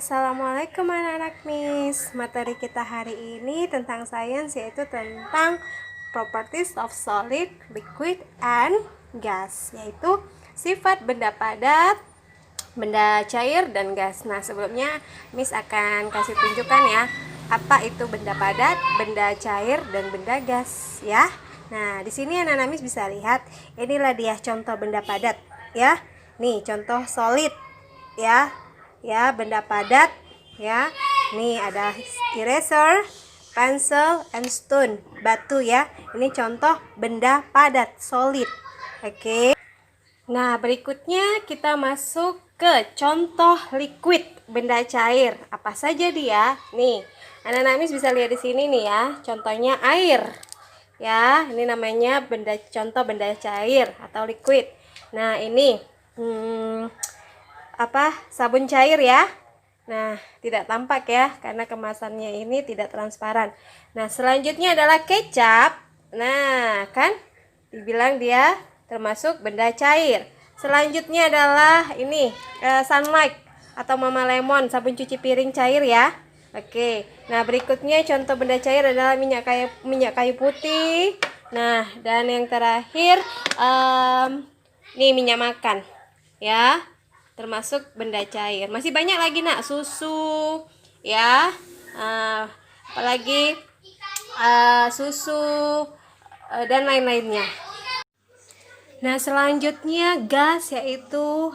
Assalamualaikum anak-anak Miss. Materi kita hari ini tentang sains, yaitu tentang properties of solid, liquid, and gas, yaitu sifat benda padat, benda cair, dan gas. Nah, sebelumnya Miss akan kasih tunjukkan ya, apa itu benda padat, benda cair, dan benda gas ya. Nah, di sini anak-anak Miss bisa lihat, inilah dia contoh benda padat ya. Nih, contoh solid ya. Ya, benda padat ya. Nih ada eraser, pencil, and stone, batu ya. Ini contoh benda padat solid. Oke. Nah, berikutnya kita masuk ke contoh liquid, benda cair. Apa saja dia? Nih, anak-anak Miss bisa lihat di sini nih ya. Contohnya air. Ya, ini namanya contoh benda cair atau liquid. Nah, ini sabun cair ya. Nah, tidak tampak ya karena kemasannya ini tidak transparan. Nah, selanjutnya adalah kecap. Nah, kan dibilang dia termasuk benda cair. Selanjutnya adalah ini sunlight atau Mama Lemon, sabun cuci piring cair ya. Oke. Nah, berikutnya contoh benda cair adalah minyak kayu putih. Nah, dan yang terakhir nih minyak makan ya, termasuk benda cair. Masih banyak lagi nak, susu ya, apalagi susu dan lain-lainnya. Nah, selanjutnya gas, yaitu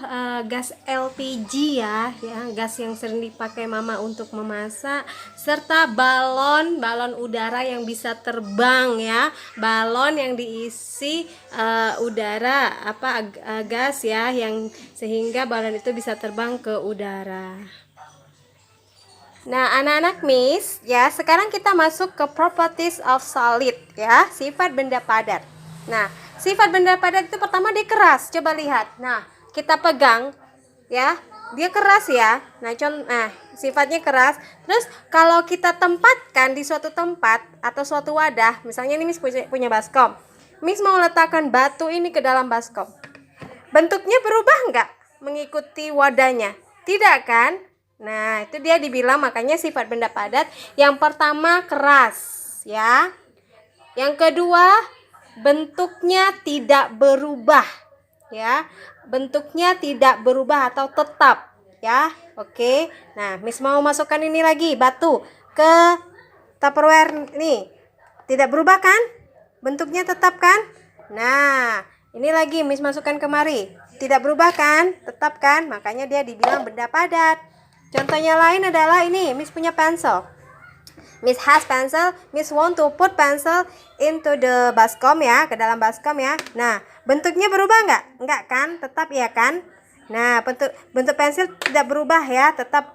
gas LPG ya, gas yang sering dipakai mama untuk memasak, serta balon udara yang bisa terbang ya, balon yang diisi udara gas ya, yang sehingga balon itu bisa terbang ke udara. Nah, anak-anak Miss ya, sekarang kita masuk ke properties of solid ya, sifat benda padat. Nah, sifat benda padat itu pertama dia keras. Coba lihat. Nah, kita pegang ya, dia keras ya. Nah, sifatnya keras. Terus kalau kita tempatkan di suatu tempat atau suatu wadah, misalnya ini Miss punya baskom. Miss mau letakkan batu ini ke dalam baskom. Bentuknya berubah enggak mengikuti wadahnya? Tidak kan? Nah, itu dia dibilang makanya sifat benda padat. Yang pertama keras ya. Yang kedua bentuknya tidak berubah ya, bentuknya tidak berubah atau tetap ya. Oke. Nah, Miss mau masukkan ini lagi, batu ke Tupperware nih, tidak berubah kan, bentuknya tetap kan. Nah, ini lagi Miss masukkan kemari, tidak berubah kan, tetap kan, makanya dia dibilang benda padat. Contohnya lain adalah ini, Miss punya pencil. Miss has pencil. Miss want to put pencil into the baskom ya, ke dalam baskom ya. Nah, bentuknya berubah enggak? Enggak kan? Tetap ya kan? Nah, bentuk pensil tidak berubah ya, tetap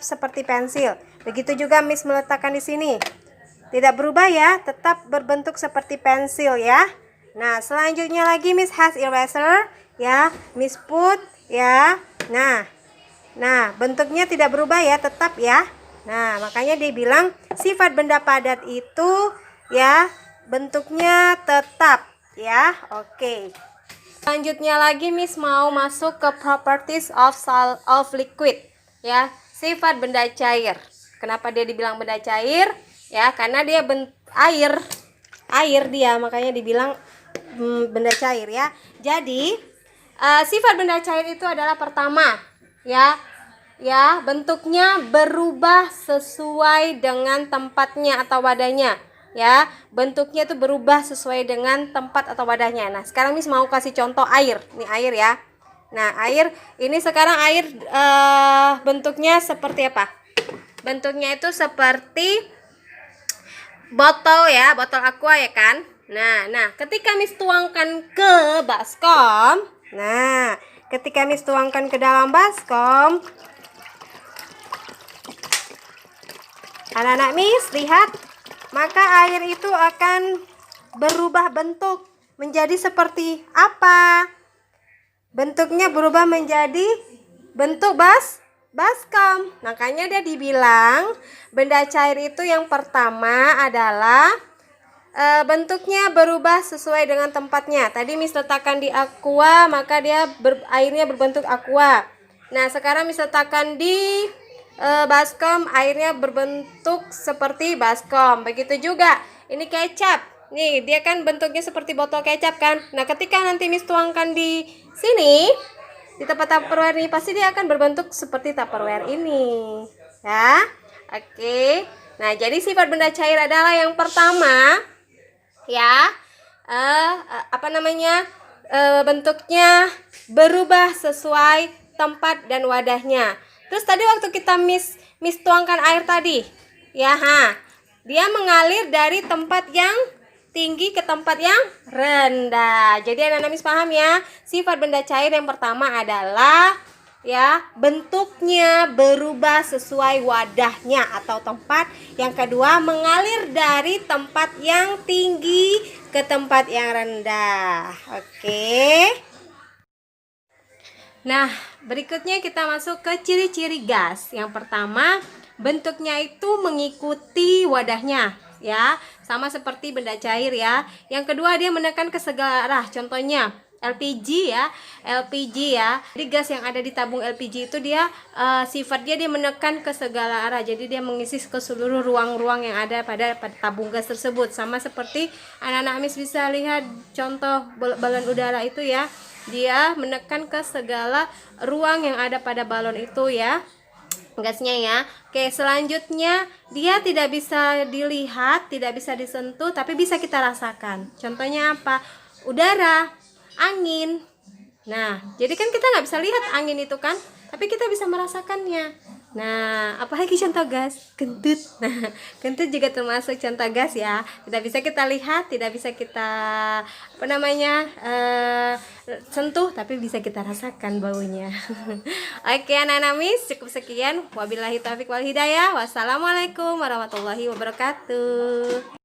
seperti pensil. Begitu juga Miss meletakkan di sini. Tidak berubah ya, tetap berbentuk seperti pensil ya. Nah, selanjutnya lagi Miss has eraser ya. Miss put ya. Nah, bentuknya tidak berubah ya, tetap ya. Nah, makanya dibilang sifat benda padat itu ya, bentuknya tetap ya. Oke. Selanjutnya lagi Miss mau masuk ke properties of liquid ya, sifat benda cair. Kenapa dia dibilang benda cair? Ya, karena dia air dia, makanya dibilang benda cair ya. Jadi, sifat benda cair itu adalah pertama ya, bentuknya berubah sesuai dengan tempatnya atau wadahnya ya, bentuknya itu berubah sesuai dengan tempat atau wadahnya. Nah, sekarang Miss mau kasih contoh air. Ini air ya. Nah, air ini sekarang air bentuknya seperti apa? Bentuknya itu seperti botol ya, botol aqua ya kan. Nah, ketika Miss tuangkan ke baskom, ketika Miss tuangkan ke dalam baskom, anak-anak Miss lihat, maka air itu akan berubah bentuk menjadi seperti apa? Bentuknya berubah menjadi bentuk baskom. Makanya dia dibilang benda cair itu yang pertama adalah bentuknya berubah sesuai dengan tempatnya. Tadi Miss letakkan di aqua, maka airnya berbentuk aqua. Nah, sekarang Miss letakkan di baskom, airnya berbentuk seperti baskom. Begitu juga ini kecap. Nih, dia kan bentuknya seperti botol kecap kan. Nah, ketika nanti Miss tuangkan di sini, di tempat Tupperware ini, pasti dia akan berbentuk seperti Tupperware ini. Ya. Oke. Nah, jadi sifat benda cair adalah yang pertama, ya. Bentuknya berubah sesuai tempat dan wadahnya. Terus tadi waktu kita Miss tuangkan air tadi, ya, dia mengalir dari tempat yang tinggi ke tempat yang rendah. Jadi anak-anak Miss paham ya? Sifat benda cair yang pertama adalah ya, bentuknya berubah sesuai wadahnya atau tempat. Yang kedua, mengalir dari tempat yang tinggi ke tempat yang rendah. Oke. Nah, berikutnya kita masuk ke ciri-ciri gas. Yang pertama, bentuknya itu mengikuti wadahnya, ya, sama seperti benda cair ya. Yang kedua, dia menekan ke segala arah. Contohnya LPG ya, Jadi gas yang ada di tabung LPG itu dia sifatnya dia menekan ke segala arah. Jadi dia mengisi ke seluruh ruang-ruang yang ada pada tabung gas tersebut. Sama seperti anak-anak Miss bisa lihat contoh balon udara itu ya. Dia menekan ke segala ruang yang ada pada balon itu ya, gasnya ya. Oke, selanjutnya dia tidak bisa dilihat, tidak bisa disentuh, tapi bisa kita rasakan. Contohnya apa? Udara, angin. Nah, jadi kan kita nggak bisa lihat angin itu kan, tapi kita bisa merasakannya. Nah, apalagi contoh gas? Kentut. Nah, kentut juga termasuk contoh gas ya. Tidak bisa kita lihat, tidak bisa kita sentuh, tapi bisa kita rasakan baunya. Oke, anak-anak Miss, cukup sekian. Wabillahi taufiq wal hidayah. Wassalamualaikum warahmatullahi wabarakatuh.